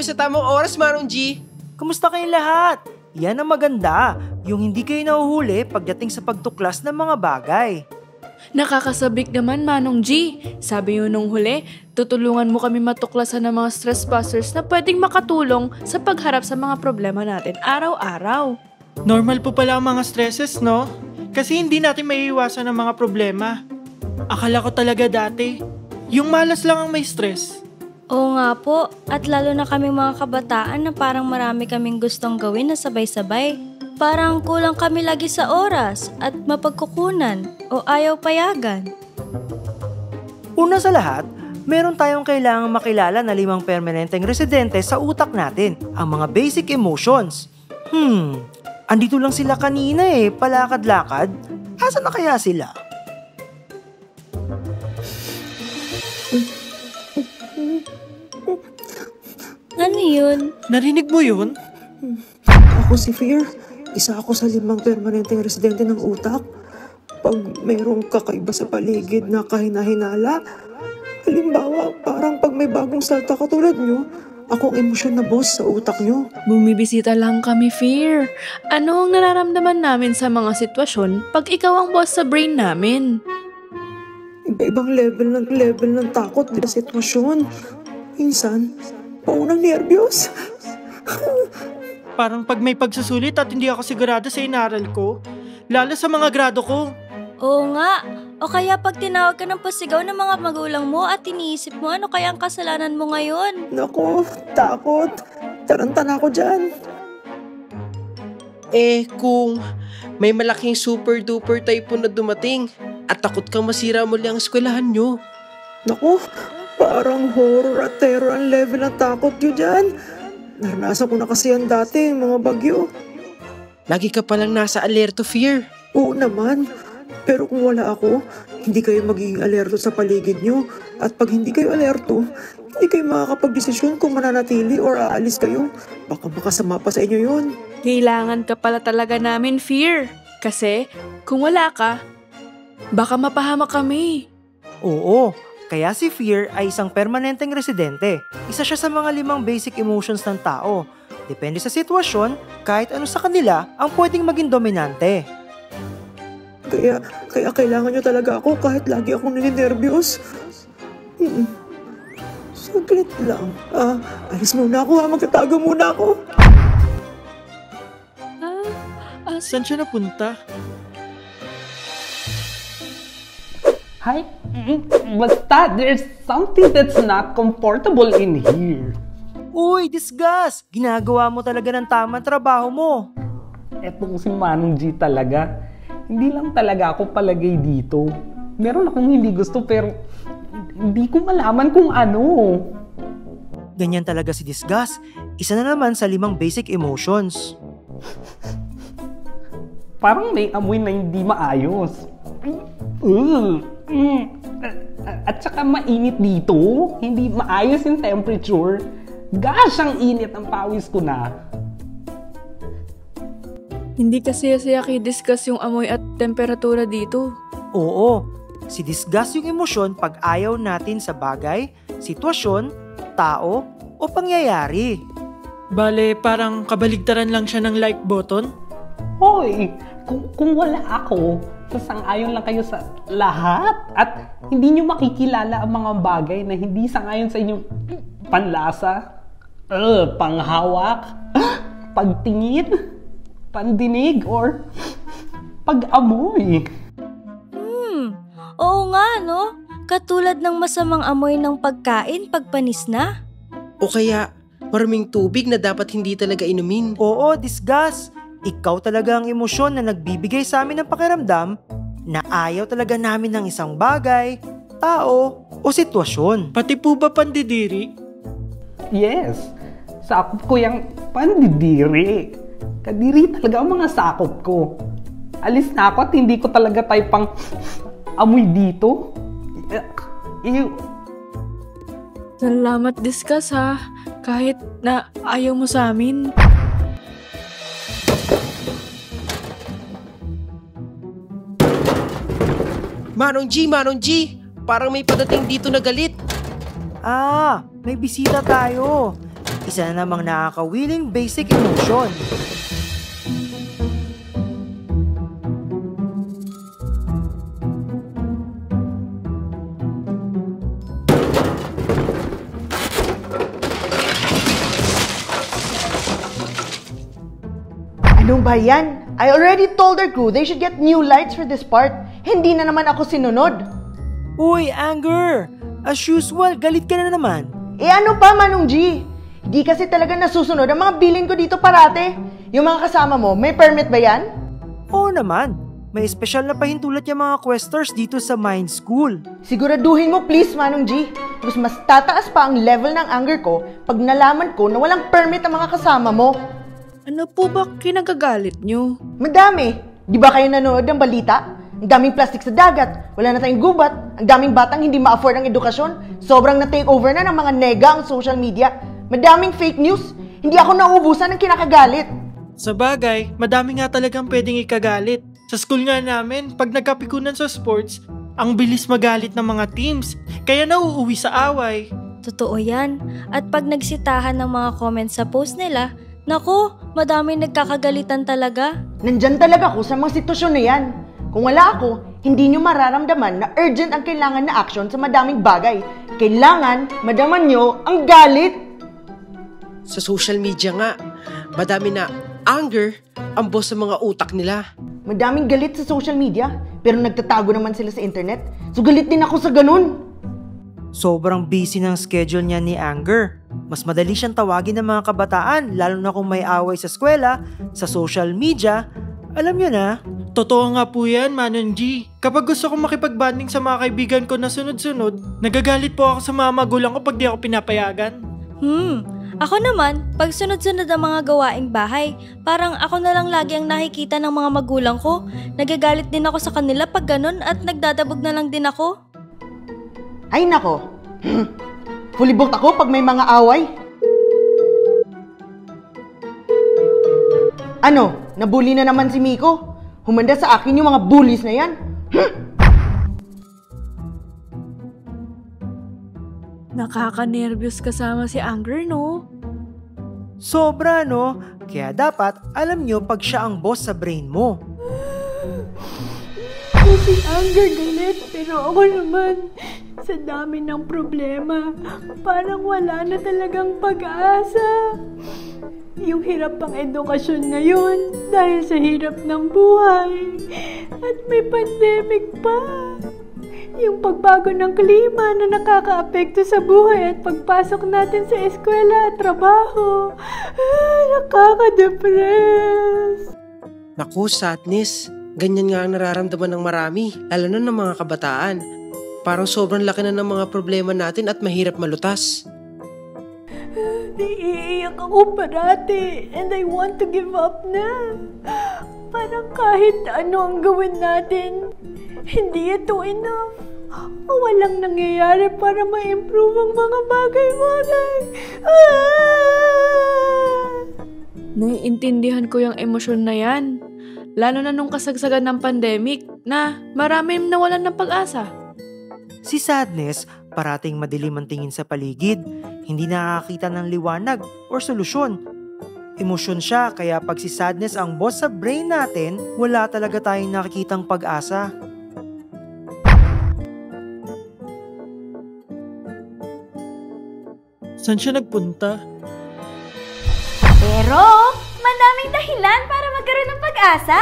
sa tamang oras, Manong G. Kamusta kayong lahat? Yan ang maganda, yung hindi kayo nahuhuli pagdating sa pagtuklas ng mga bagay. Nakakasabik naman, Manong G. Sabi yun nung huli, tutulungan mo kami matuklasan ng mga stress busters na pwedeng makatulong sa pagharap sa mga problema natin araw-araw. Normal po pala ang mga stresses, no? Kasi hindi natin maiiwasan ang mga problema. Akala ko talaga dati, yung malas lang ang may stress. Oo nga po, at lalo na kaming mga kabataan na parang marami kaming gustong gawin na sabay-sabay. Parang kulang kami lagi sa oras at mapagkukunan o ayaw payagan. Una sa lahat, meron tayong kailangang makilala na 5 permanenteng residente sa utak natin, ang mga basic emotions. Andito lang sila kanina palakad-lakad. Asa na kaya sila? Ano yun? Narinig mo yun? Ako si Fear. Isa ako sa 5 permanenteng residente ng utak. Pag mayroong kakaiba sa paligid na kahina-hinala, halimbawa, parang pag may bagong salta katulad nyo, ako ang emosyon na boss sa utak nyo. Bumibisita lang kami, Fear. Ano ang nararamdaman namin sa mga sitwasyon pag ikaw ang boss sa brain namin? Iba-ibang level ng takot sa sitwasyon. Minsan, paunang nerbiyos. Parang pag may pagsusulit at hindi ako sigurado sa inaral ko, lalo sa mga grado ko. Oo nga. O kaya pag tinawag ka ng pasigaw ng mga magulang mo at iniisip mo ano kaya ang kasalanan mo ngayon. Naku, takot. Taranta na ako dyan. Kung may malaking super duper typhoon na dumating at takot kang masira muli ang eskwelahan nyo. Naku, parang horror at terror ang level ng takot nyo dyan. Naranasan ko na kasi yan dati, mga bagyo. Lagi ka palang nasa alerto, Fear. Oo naman. Pero kung wala ako, hindi kayo magiging alerto sa paligid nyo. At pag hindi kayo alerto, hindi kayo makakapag-desisyon kung mananatili or aalis kayo. Baka makasama pa sa inyo yun. Kailangan ka pala talaga namin, Fear. Kasi kung wala ka, baka mapahamak kami. Oo, kaya si Fear ay isang permanenteng residente. Isa siya sa mga 5 basic emotions ng tao. Depende sa sitwasyon, kahit ano sa kanila ang pwedeng maging dominante. Kaya kailangan nyo talaga ako kahit lagi akong nininervyos. Saglit lang. Alis muna ako magtatago muna ako. Saan siya napunta? Hi? Basta, there's something that's not comfortable in here. Uy, Disgas! Ginagawa mo talaga ng tamang trabaho mo. Eto ko si Manong G talaga. Hindi lang talaga ako palagay dito. Meron akong hindi gusto pero hindi ko malaman kung ano. Ganyan talaga si Disgas. Isa na naman sa 5 basic emotions. Parang may amoy na hindi maayos. At saka mainit dito. Hindi maayos yung temperature. Gosh, ang init ang pawis ko na. Hindi kasi saya i-discuss yung amoy at temperatura dito. Oo, si Disgas yung emosyon pag ayaw natin sa bagay, sitwasyon, tao, o pangyayari. Bale, parang kabaligtaran lang siya ng like button? Hoy, kung wala ako, sasang-ayon lang kayo sa lahat at hindi nyo makikilala ang mga bagay na hindi sang-ayon sa inyong panlasa, panghawak, pagtingin, pandinig, or pag-amoy. Oo nga, no? Katulad ng masamang amoy ng pagkain pagpanis na. O kaya, maraming tubig na dapat hindi talaga inumin. Oo, Disgas. Ikaw talaga ang emosyon na nagbibigay sa amin ng pakiramdam na ayaw talaga namin ng isang bagay, tao, o sitwasyon. Pati po ba pandidiri? Yes, sakop ko yung pandidiri. Kadiri talaga ang mga sakop ko. Alis na ako at hindi ko talaga type pang amoy dito. Salamat, Discuss, ha. Kahit na ayaw mo sa amin. Manong G! Parang may padating dito na galit. May bisita tayo. isa na namang nakakawiling basic emotion. Anong ba yan? I already told our crew they should get new lights for this part. Hindi na naman ako sinunod. Uy, Anger! As usual, galit ka na naman. Eh ano pa, Manong G? Di kasi talaga nasusunod ang mga bilin ko dito parate. Yung mga kasama mo, may permit ba yan? Oo naman. May espesyal na pahintulot yung mga questers dito sa Mind School. Siguraduhin mo please, Manong G. Mas tataas pa ang level ng anger ko pag nalaman ko na walang permit ang mga kasama mo. Ano po ba kinagagalit nyo? Madami. Di ba kayo nanonood ng balita? Ang daming plastic sa dagat, wala na tayong gubat, ang daming batang hindi ma-afford ang edukasyon, sobrang na-take over na ng mga nega ang social media, madaming fake news, hindi ako nauubusan ng kinakagalit. Sa bagay, madami nga talagang pwedeng ikagalit. Sa school nga namin, pag nagkapikunan sa sports, ang bilis magalit ng mga teams, kaya nauuwi sa away. Totoo yan. At pag nagsitahan ng mga comments sa post nila, naku, madaming nagkakagalitan talaga. Nandyan talaga ako sa mga sitwasyon na yan. Kung wala ako, hindi nyo mararamdaman na urgent ang kailangan na action sa madaming bagay. Kailangan madaman nyo ang galit. Sa social media nga, madami na anger ang boss sa mga utak nila. Madaming galit sa social media, pero nagtatago naman sila sa internet. So galit din ako sa ganun. Sobrang busy ng schedule niya ni Anger. Mas madali siyang tawagin ng mga kabataan, lalo na kung may away sa eskwela, sa social media. Alam niyo na. Totoo nga po yan, Manong G. Kapag gusto kong makipag-bonding sa mga kaibigan ko na sunod-sunod, nagagalit po ako sa mga magulang ko pag di ako pinapayagan. Ako naman, pag sunod-sunod ang mga gawaing bahay, parang ako na lang lagi ang nakikita ng mga magulang ko. Nagagalit din ako sa kanila pag ganun at nagdadabog na lang din ako. Ay nako, fully booked ako pag may mga away. Ano, nabully na naman si Miko? Humanda sa akin yung mga bullies na yan. Nakaka-nervyos kasama si Anger, no? Sobra, no? Kaya dapat, alam nyo pag siya ang boss sa brain mo. Si Anger galit, pero ako naman, sa dami ng problema, parang wala na talagang pag-asa. Yung hirap pang edukasyon ngayon dahil sa hirap ng buhay. At may pandemic pa. Yung pagbago ng klima na nakakaapekto sa buhay at pagpasok natin sa eskwela at trabaho. Nakaka-depress. Naku, sadness. Ganyan nga ang nararamdaman ng marami, lalo na ng mga kabataan. Parang sobrang laki na ng mga problema natin at mahirap malutas. Naiiyak ako parati and I want to give up na. Parang kahit ano ang gawin natin, hindi ito enough. Walang nangyayari para ma-improve ang mga bagay-bagay. Naiintindihan ko yung emosyon na yan. Lalo na nung kasagsagan ng pandemic na marami nawalan ng pag-asa. Si Sadness, parating madilim ang tingin sa paligid, hindi nakakita ng liwanag or solusyon. Emosyon siya, kaya pag si Sadness ang boss sa brain natin, wala talaga tayong nakikitang pag-asa. Saan siya nagpunta? Pero, madaming dahilan para magkaroon ng pag-asa.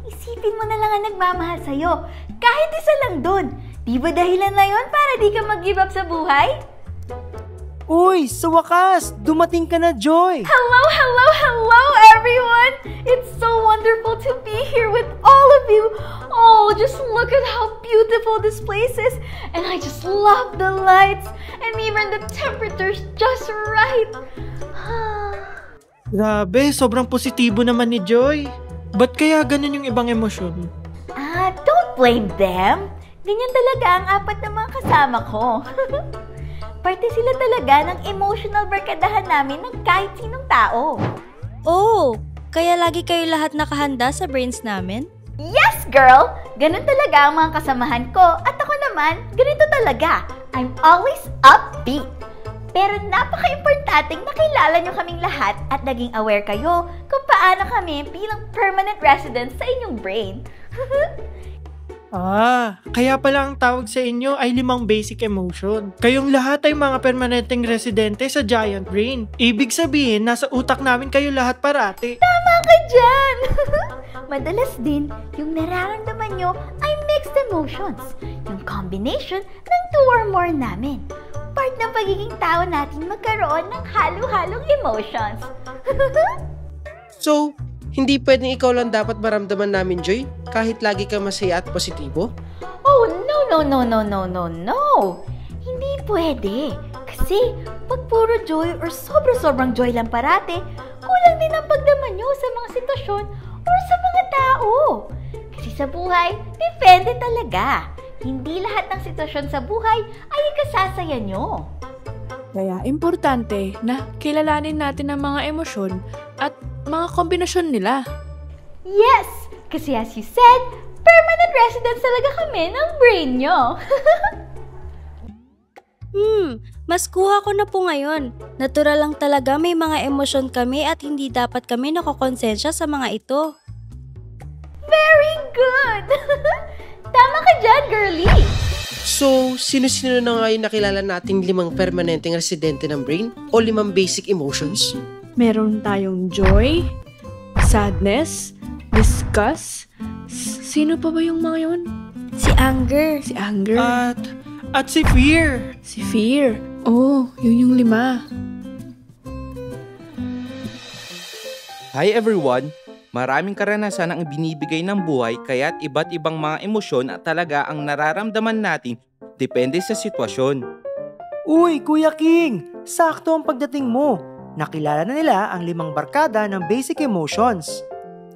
Isipin mo na lang ang nagmamahal sa'yo. Kahit isa lang dun. Di ba dahilan na yun para di ka mag-give up sa buhay? Uy, sa wakas! Dumating ka na, Joy! Hello, hello, hello, everyone! It's so wonderful to be here with all of you. Oh, just look at how beautiful this place is. And I just love the lights. And even the temperature's just right. Grabe, sobrang positibo naman ni Joy. Ba't kaya ganun yung ibang emosyon? Don't blame them. Ganyan talaga ang apat na mga kasama ko. Parte sila talaga ng emotional barkadahan namin ng kahit sinong tao. Oh, kaya lagi kayo lahat nakahanda sa brains namin? Yes, girl! Ganun talaga ang mga kasamahan ko. At ako naman, ganito talaga. I'm always upbeat. Pero napaka-importanting nakilala nyo kaming lahat at naging aware kayo kung paano kami bilang permanent residents sa inyong brain. Kaya pala ang tawag sa inyo ay 5 basic emotion. Kayong lahat ay mga permanenteng residente sa Giant Brain. Ibig sabihin, nasa utak namin kayo lahat parati. Tama ka dyan! Madalas din, yung nararamdaman nyo ay mixed emotions. Yung combination ng 2 or more namin. Part ng pagiging tao natin magkaroon ng halo-halong emotions. So, hindi pwedeng ikaw lang dapat maramdaman namin joy kahit lagi kang masaya at positibo? Oh, no. Hindi pwede. Kasi pag puro joy or sobrang joy lang parate, kulang din ang pagdaman nyo sa mga sitwasyon or sa mga tao. Kasi sa buhay, depende talaga. Hindi lahat ng sitwasyon sa buhay ay ikasasaya nyo. Kaya importante na kilalanin natin ang mga emosyon at mga kombinasyon nila. Yes! Kasi as you said, permanent residents talaga kami ng brain nyo. Mas kuha ko na po ngayon. Natural lang talaga may mga emosyon kami at hindi dapat kami nakokonsensya sa mga ito. Very good! Tama ka dyan, girlie! So, sino-sino na nga yung nakilala nating 5 permanenteng residente ng brain o 5 basic emotions? Meron tayong joy, sadness, disgust. Sino pa ba yung mga yun? Si anger. Si anger. At si fear. Si fear. Oh, yun yung 5. Hi everyone! Maraming karanasan ang binibigay ng buhay kaya't iba't ibang mga emosyon at talaga ang nararamdaman natin depende sa sitwasyon. Uy, Kuya King! Sakto ang pagdating mo. Nakilala na nila ang 5 barkada ng basic emotions.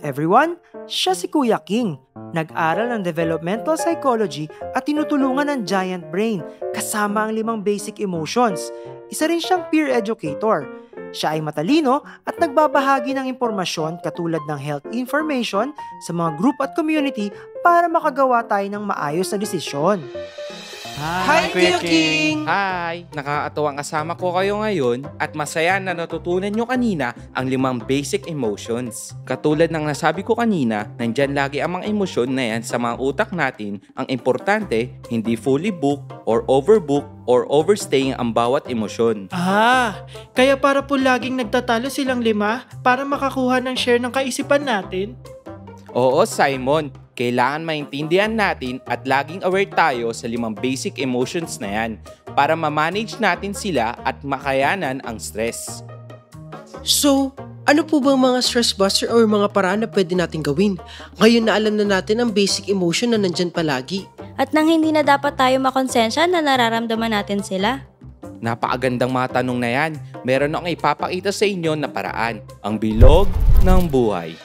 Everyone, siya si Kuya King. Nag-aral ng developmental psychology at tinutulungan ng Giant Brain kasama ang 5 basic emotions. Isa rin siyang peer educator. Siya ay matalino at nagbabahagi ng impormasyon katulad ng health information sa mga group at community para makagawa tayo ng maayos na desisyon. Hi, Kuya King! Hi! Nakakatuwang kasama ko kayo ngayon at masaya na natutunan nyo kanina ang 5 basic emotions. Katulad ng nasabi ko kanina, nandyan lagi ang mga emosyon na yan sa mga utak natin. Ang importante, hindi fully book or overbook or overstaying ang bawat emosyon. Kaya para po laging nagtatalo silang 5 para makakuha ng share ng kaisipan natin? Oo, Simon. Kailangan maintindihan natin at laging aware tayo sa 5 basic emotions na yan para ma-manage natin sila at makayanan ang stress. So, ano po bang mga stress buster or mga paraan na pwede natin gawin? Ngayon na alam na natin ang basic emotion na nandyan palagi. At nang hindi na dapat tayo makonsensya na nararamdaman natin sila. Napakagandang mga tanong na yan. Meron akong ipapakita sa inyo na paraan. Ang bilog ng buhay.